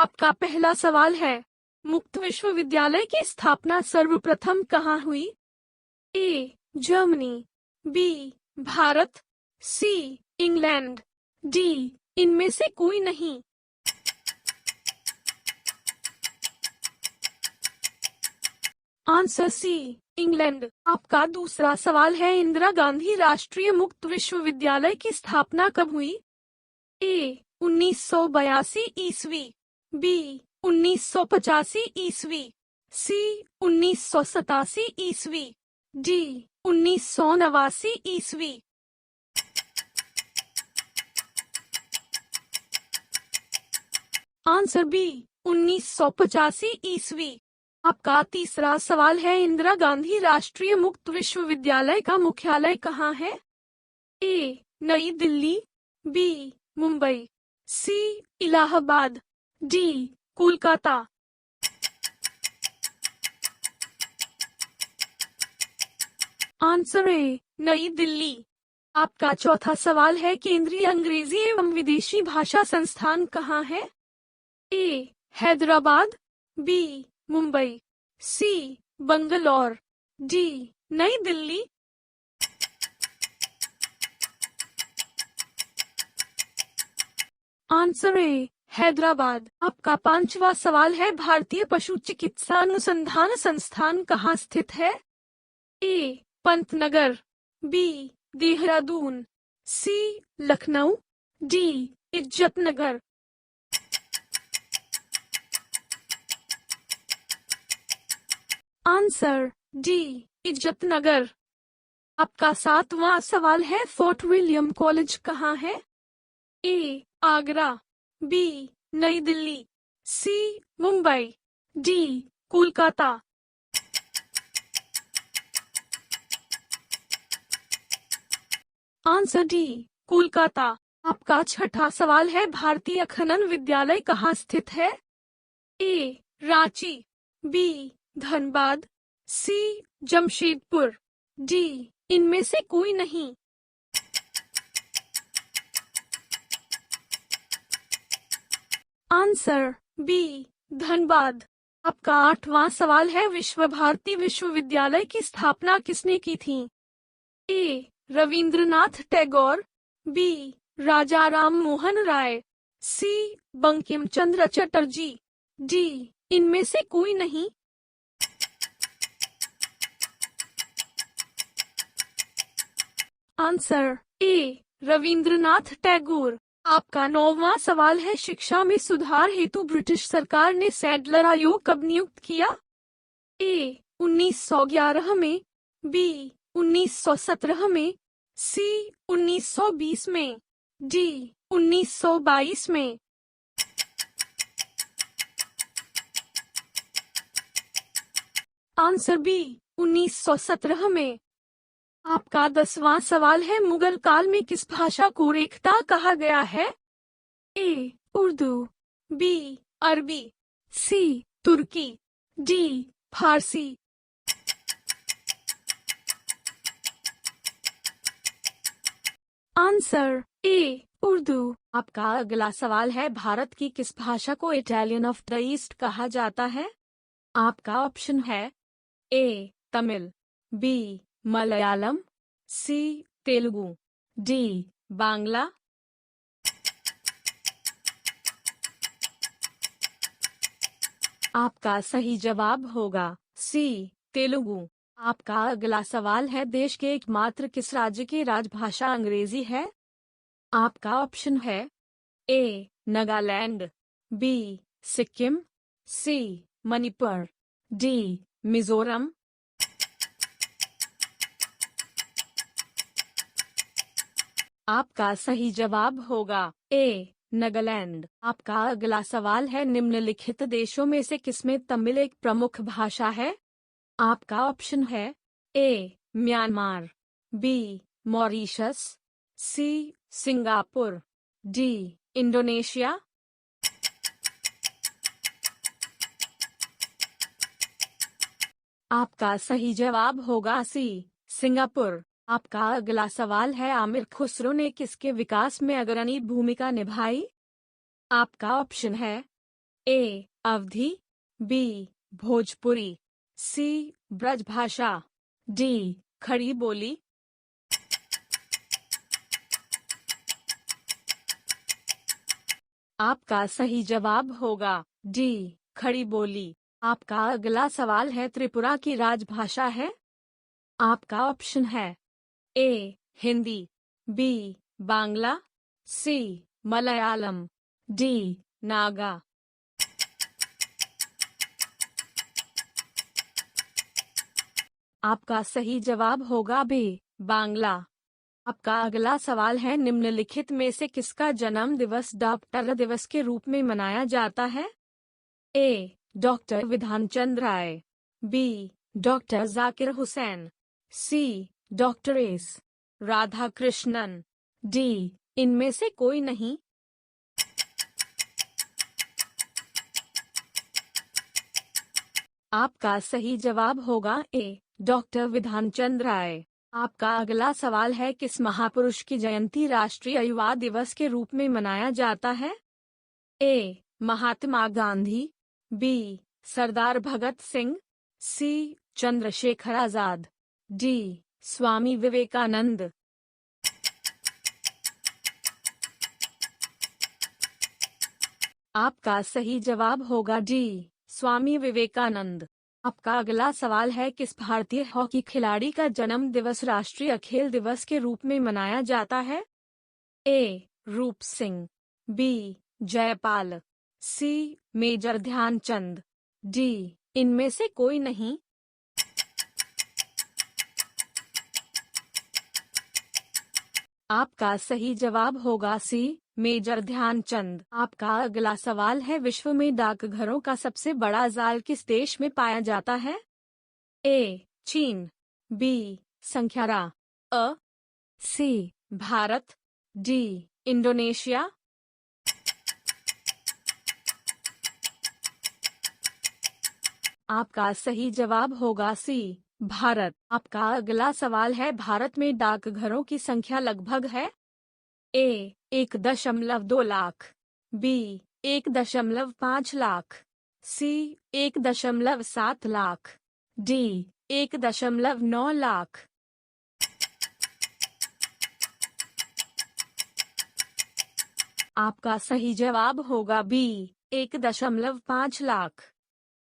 आपका पहला सवाल है, मुक्त विश्वविद्यालय की स्थापना सर्वप्रथम कहाँ हुई? A. Germany, B. Bharat, C. England, D. इनमें से कोई नहीं। Answer C. इंग्लैंड। आपका दूसरा सवाल है, इंदिरा गांधी राष्ट्रीय मुक्त विश्वविद्यालय की स्थापना कब हुई? ए. 1982 ईस्वी, बी. 1985 ईस्वी, सी. 1987 ईस्वी, डी. 1989 ईस्वी। Answer B. 1985 ईस्वी। आपका तीसरा सवाल है, इंदिरा गांधी राष्ट्रीय मुक्त विश्वविद्यालय का मुख्यालय कहाँ है? A. New Delhi, B. Mumbai, C. Allahabad, D. Kolkata. Answer A. New Delhi. आपका चौथा सवाल है, केंद्रीय अंग्रेजी एवं विदेशी भाषा संस्थान कहाँ है? ए. हैदराबाद, बी. मुंबई, सी. बंगलौर, डी. नई दिल्ली। Answer A. हैदराबाद। आपका पांचवा सवाल है, भारतीय पशु चिकित्सा अनुसंधान संस्थान कहाँ स्थित है? A. Pantnagar, B. Dehradun, C. Lucknow, D. Izzatnagar. Answer D. Izzatnagar. आपका सातवां सवाल है, फोर्ट विलियम कॉलेज कहाँ है? A. Agra, B. New Delhi, C. Mumbai, D. Kolkata. Answer D. Kolkata. आपका छठा सवाल है, भारतीय खनन विद्यालय कहाँ स्थित है? A. Ranchi, B. Dhanbad, C. Jamshedpur, D. इनमें से कोई नहीं। Answer B. धनबाद। आपका आठवां सवाल है, विश्व भारती विश्वविद्यालय की स्थापना किसने की थी? A. Rabindranath Tagore, B. Raja Ram Mohan Roy, C. Bankim Chandra Chatterjee, D. इनमें से कोई नहीं। Answer A. रविंद्रनाथ टैगोर। आपका नौवां सवाल है, शिक्षा में सुधार हेतु ब्रिटिश सरकार ने सैडलर आयोग कब नियुक्त किया? ए. 1911 में, बी. 1917 में, सी. 1920 में, डी. 1922 में। Answer B. 1917 में। आपका 10वां सवाल है, मुगल काल में किस भाषा को रेखता कहा गया है? ए. उर्दू, बी. अरबी, सी. तुर्की, डी. फारसी। Answer A. उर्दू। आपका अगला सवाल है, भारत की किस भाषा को इटालियन ऑफ द ईस्ट कहा जाता है? आपका ऑप्शन है ए. तमिल, बी. मलयालम, सी. तेलुगु, डी. बांग्ला। आपका सही जवाब होगा सी. तेलुगु। आपका अगला सवाल है, देश के एकमात्र किस राज्य की राजभाषा अंग्रेजी है? आपका ऑप्शन है ए. नागालैंड, बी. सिक्किम, सी. मणिपुर, डी. मिजोरम। आपका सही जवाब होगा ए. नागालैंड। आपका अगला सवाल है, निम्नलिखित देशों में से किसमें तमिल एक प्रमुख भाषा है? आपका ऑप्शन है A. Myanmar, B. Mauritius, C. Singapore, D. Indonesia. आपका सही जवाब होगा सी. सिंगापुर। आपका अगला सवाल है, आमिर खुसरो ने किसके विकास में अग्रणी भूमिका निभाई? आपका ऑप्शन है ए. अवधी, बी. भोजपुरी, सी. ब्रजभाषा, डी. खड़ी बोली। आपका सही जवाब होगा डी. खड़ी बोली। आपका अगला सवाल है, त्रिपुरा की राजभाषा है? आपका ऑप्शन है ए. हिंदी, बी. बांग्ला, सी. मलयालम, डी. नागा। आपका सही जवाब होगा बी. बांग्ला। आपका अगला सवाल है, निम्नलिखित में से किसका जन्म दिवस डॉक्टर दिवस के रूप में मनाया जाता है? A. Doctor Vidhan Chandra Roy, B. Doctor Zakir Hussain, C. Doctor S. Radhakrishnan, D. इनमें से कोई नहीं। आपका सही जवाब होगा ए. डॉक्टर विधान चंद्र राय। आपका अगला सवाल है, किस महापुरुष की जयंती राष्ट्रीय युवा दिवस के रूप में मनाया जाता है? ए. महात्मा गांधी, बी. सरदार भगत सिंह, सी. चंद्रशेखर आजाद, डी. स्वामी विवेकानंद। आपका सही जवाब होगा डी. स्वामी विवेकानंद। आपका अगला सवाल है, किस भारतीय हॉकी खिलाड़ी का जन्म दिवस राष्ट्रीय खेल दिवस के रूप में मनाया जाता है? A. Roop Singh, B. Jaipal, C. Major Dhyanchand, D. इनमें से कोई नहीं। आपका सही जवाब होगा सी. मेजर ध्यानचंद। आपका अगला सवाल है, विश्व में डाकघरों का सबसे बड़ा जाल किस देश में पाया जाता है? ए. चीन, बी. संख्यारा, अ. सी. भारत, डी. इंडोनेशिया। आपका सही जवाब होगा सी. भारत। आपका अगला सवाल है, भारत में डाकघरों की संख्या लगभग है? ए. 1.2 लाख, बी. 1.5 लाख, सी. 1.7 लाख, डी. 1.9 लाख। आपका सही जवाब होगा बी. 1.5 लाख।